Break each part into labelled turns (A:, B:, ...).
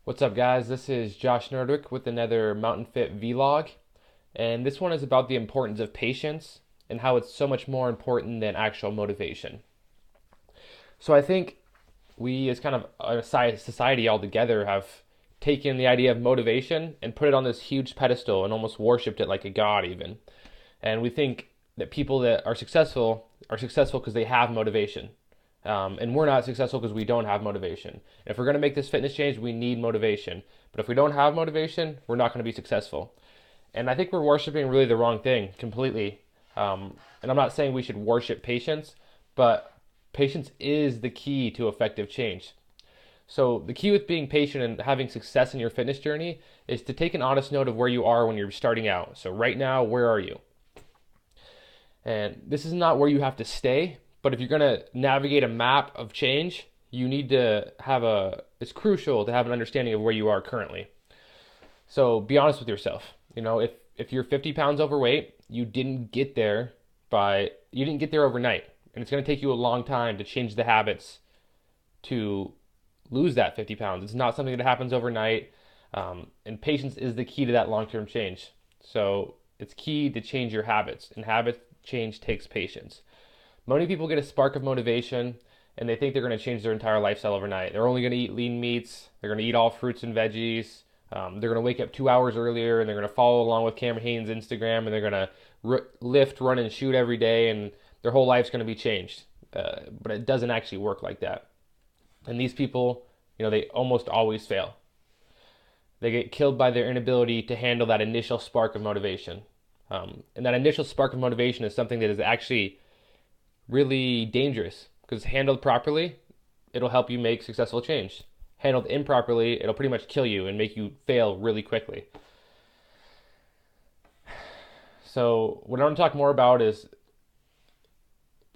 A: What's up, guys? This is Josh Nerdwick with another Mountain Fit vlog, and this one is about the importance of patience and how it's so much more important than actual motivation. So I think we, as kind of a society altogether, have taken the idea of motivation and put it on this huge pedestal and almost worshipped it like a god, even. And we think that people that are successful because they have motivation. And we're not successful because we don't have motivation. And if we're going to make this fitness change, we need motivation. But if we don't have motivation, we're not going to be successful. And I think we're worshiping really the wrong thing completely. And I'm not saying we should worship patience, but patience is the key to effective change. So the key with being patient and having success in your fitness journey is to take an honest note of where you are when you're starting out. So right now, where are you? And this is not where you have to stay, but if you're going to navigate a map of change, you need to it's crucial to have an understanding of where you are currently. So be honest with yourself. If you're 50 pounds overweight, you didn't get there overnight. And it's going to take you a long time to change the habits to lose that 50 pounds. It's not something that happens overnight. And patience is the key to that long-term change. So it's key to change your habits, and habit change takes patience. Many people get a spark of motivation and they think they're going to change their entire lifestyle overnight. They're only going to eat lean meats. They're going to eat all fruits and veggies. They're going to wake up 2 hours earlier and they're going to follow along with Cameron Haynes' Instagram, and they're going to lift, run, and shoot every day, and their whole life's going to be changed. But it doesn't actually work like that. And these people, they almost always fail. They get killed by their inability to handle that initial spark of motivation. And that initial spark of motivation is something that is actually really dangerous, because handled properly, it'll help you make successful change. Handled improperly, it'll pretty much kill you and make you fail really quickly. So what I want to talk more about is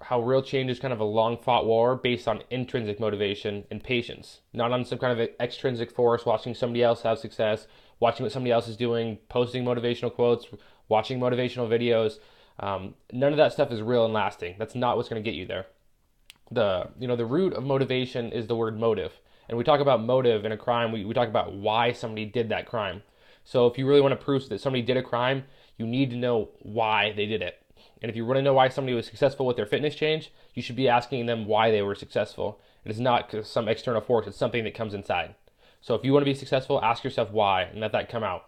A: how real change is kind of a long fought war based on intrinsic motivation and patience, not on some kind of extrinsic force, watching somebody else have success, watching what somebody else is doing, posting motivational quotes, watching motivational videos. None of that stuff is real and lasting. That's not what's going to get you there. The root of motivation is the word motive. And we talk about motive in a crime, we talk about why somebody did that crime. So if you really want to prove that somebody did a crime, you need to know why they did it. And if you want to know why somebody was successful with their fitness change, you should be asking them why they were successful. It is not some external force, it's something that comes inside. So if you want to be successful, ask yourself why and let that come out.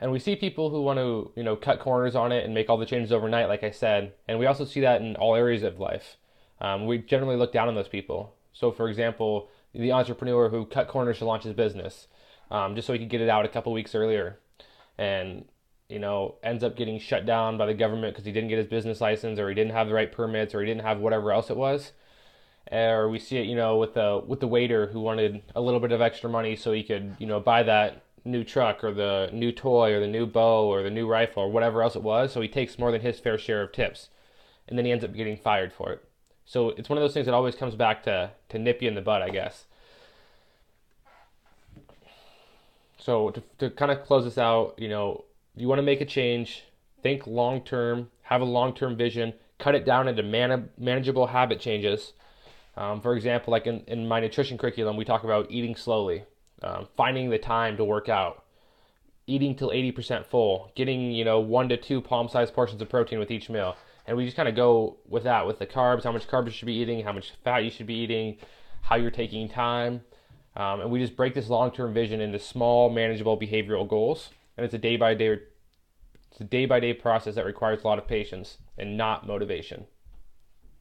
A: And we see people who want to, cut corners on it and make all the changes overnight, like I said. And we also see that in all areas of life. We generally look down on those people. So, for example, the entrepreneur who cut corners to launch his business, just so he could get it out a couple weeks earlier, and ends up getting shut down by the government because he didn't get his business license, or he didn't have the right permits, or he didn't have whatever else it was. Or we see it, with the waiter who wanted a little bit of extra money so he could, buy that new truck or the new toy or the new bow or the new rifle or whatever else it was. So he takes more than his fair share of tips, and then he ends up getting fired for it. So it's one of those things that always comes back to nip you in the butt, I guess. So to kind of close this out, you want to make a change, think long term, have a long term vision, cut it down into manageable habit changes. For example, like in my nutrition curriculum, we talk about eating slowly, finding the time to work out, eating till 80% full, getting 1 to 2 palm-sized portions of protein with each meal. And we just kind of go with that, with the carbs, how much carbs you should be eating, how much fat you should be eating, how you're taking time. And we just break this long-term vision into small, manageable behavioral goals. And it's a day-by-day process that requires a lot of patience and not motivation.